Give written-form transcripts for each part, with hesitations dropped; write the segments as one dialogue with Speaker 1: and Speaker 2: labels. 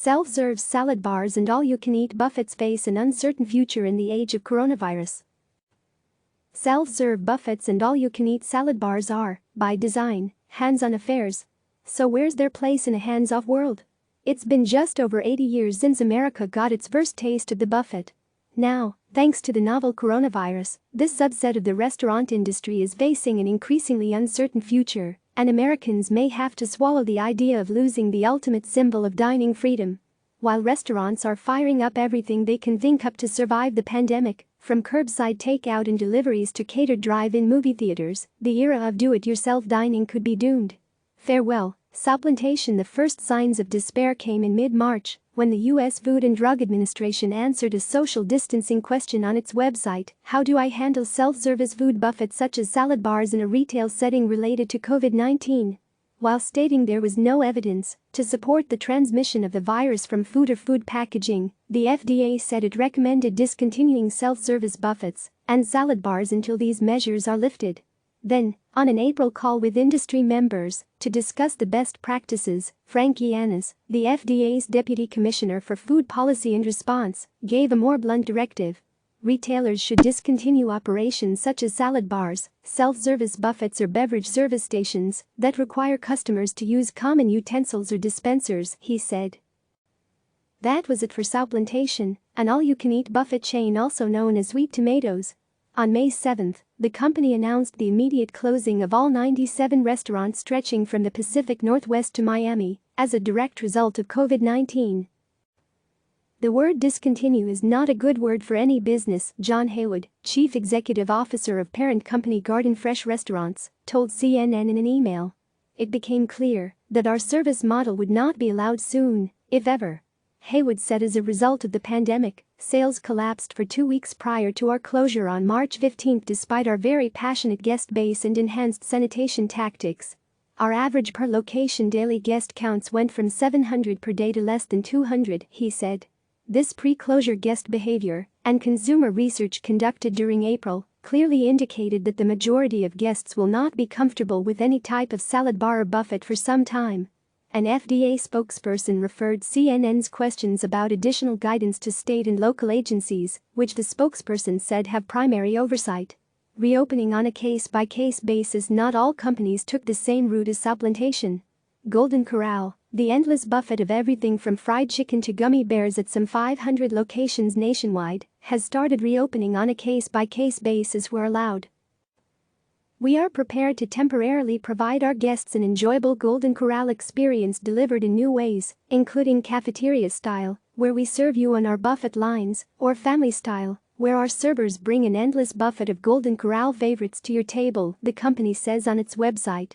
Speaker 1: Self-serve salad bars and all-you-can-eat buffets face an uncertain future in the age of coronavirus. Self-serve buffets and all-you-can-eat salad bars are, by design, hands-on affairs. So where's their place in a hands-off world? It's been just over 80 years since America got its first taste of the buffet. Now, thanks to the novel coronavirus, this subset of the restaurant industry is facing an increasingly uncertain future, and Americans may have to swallow the idea of losing the ultimate symbol of dining freedom. While restaurants are firing up everything they can think up to survive the pandemic, from curbside takeout and deliveries to catered drive-in movie theaters, the era of do-it-yourself dining could be doomed. Farewell, Souplantation. The first signs of despair came in mid-March, when the U.S. Food and Drug Administration answered a social distancing question on its website: how do I handle self-service food buffets such as salad bars in a retail setting related to COVID-19? While stating there was no evidence to support the transmission of the virus from food or food packaging, the FDA said it recommended discontinuing self-service buffets and salad bars until these measures are lifted. Then, on an April call with industry members to discuss the best practices, Frank Yanis, the FDA's Deputy Commissioner for Food Policy and Response, gave a more blunt directive. Retailers should discontinue operations such as salad bars, self-service buffets or beverage service stations that require customers to use common utensils or dispensers, he said. That was it for Souplantation, an all-you-can-eat buffet chain also known as Sweet Tomatoes. On May 7, the company announced the immediate closing of all 97 restaurants stretching from the Pacific Northwest to Miami as a direct result of COVID-19. The word discontinue is not a good word for any business, John Haywood, chief executive officer of parent company Garden Fresh Restaurants, told CNN in an email. It became clear that our service model would not be allowed soon, if ever. Haywood said as a result of the pandemic, sales collapsed for 2 weeks prior to our closure on March 15 despite our very passionate guest base and enhanced sanitation tactics. Our average per location daily guest counts went from 700 per day to less than 200, he said. This pre-closure guest behavior and consumer research conducted during April clearly indicated that the majority of guests will not be comfortable with any type of salad bar or buffet for some time. An FDA spokesperson referred CNN's questions about additional guidance to state and local agencies, which the spokesperson said have primary oversight. Reopening on a case-by-case basis. Not all companies took the same route as Souplantation. Golden Corral, the endless buffet of everything from fried chicken to gummy bears at some 500 locations nationwide, has started reopening on a case-by-case basis where allowed. We are prepared to temporarily provide our guests an enjoyable Golden Corral experience delivered in new ways, including cafeteria style, where we serve you on our buffet lines, or family style, where our servers bring an endless buffet of Golden Corral favorites to your table, the company says on its website.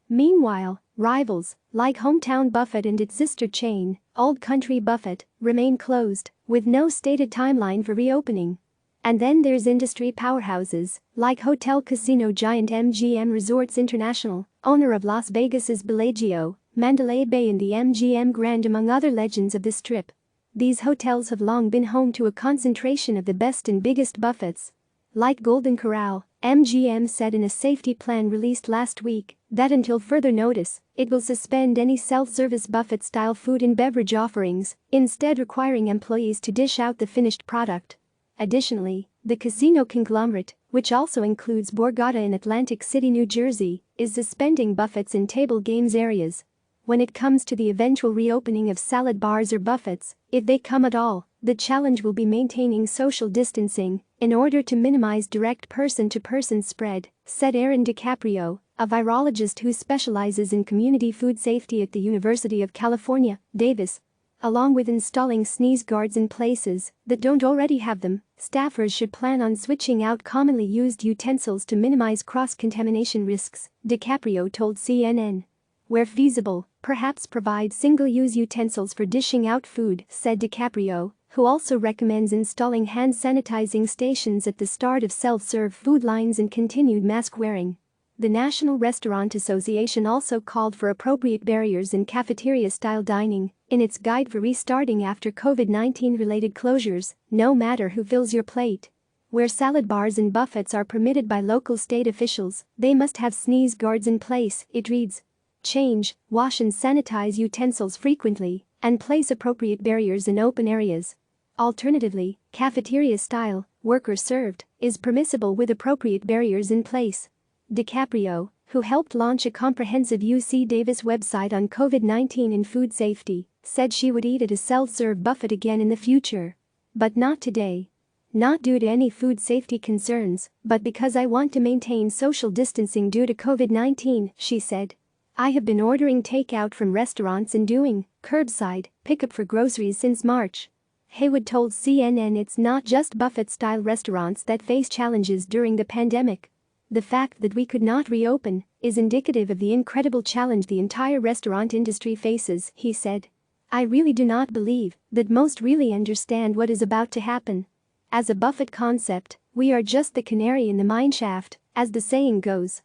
Speaker 1: Meanwhile, rivals, like Hometown Buffet and its sister chain, Old Country Buffet, remain closed, with no stated timeline for reopening. And then there's industry powerhouses, like hotel casino giant MGM Resorts International, owner of Las Vegas's Bellagio, Mandalay Bay and the MGM Grand, among other legends of the Strip. These hotels have long been home to a concentration of the best and biggest buffets. Like Golden Corral, MGM said in a safety plan released last week that until further notice, it will suspend any self-service buffet-style food and beverage offerings, instead requiring employees to dish out the finished product. Additionally, the casino conglomerate, which also includes Borgata in Atlantic City, New Jersey, is suspending buffets in table games areas. When it comes to the eventual reopening of salad bars or buffets, if they come at all, the challenge will be maintaining social distancing in order to minimize direct person-to-person spread, said Aaron DiCaprio, a virologist who specializes in community food safety at the University of California, Davis. Along with installing sneeze guards in places that don't already have them, staffers should plan on switching out commonly used utensils to minimize cross-contamination risks, DiCaprio told CNN. Where feasible, perhaps provide single-use utensils for dishing out food, said DiCaprio, who also recommends installing hand sanitizing stations at the start of self-serve food lines and continued mask wearing. The National Restaurant Association also called for appropriate barriers in cafeteria-style dining in its guide for restarting after COVID-19 related closures, no matter who fills your plate. Where salad bars and buffets are permitted by local state officials, they must have sneeze guards in place, it reads. Change, wash and sanitize utensils frequently and place appropriate barriers in open areas. Alternatively, cafeteria-style, worker-served, is permissible with appropriate barriers in place. DiCaprio, who helped launch a comprehensive UC Davis website on COVID-19 and food safety, said she would eat at a self-serve buffet again in the future. But not today. Not due to any food safety concerns, but because I want to maintain social distancing due to COVID-19, she said. I have been ordering takeout from restaurants and doing curbside pickup for groceries since March. Haywood told CNN it's not just buffet-style restaurants that face challenges during the pandemic. The fact that we could not reopen is indicative of the incredible challenge the entire restaurant industry faces, he said. I really do not believe that most really understand what is about to happen. As a buffet concept, we are just the canary in the mineshaft, as the saying goes.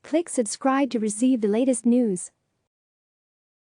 Speaker 1: Click subscribe to receive the latest news.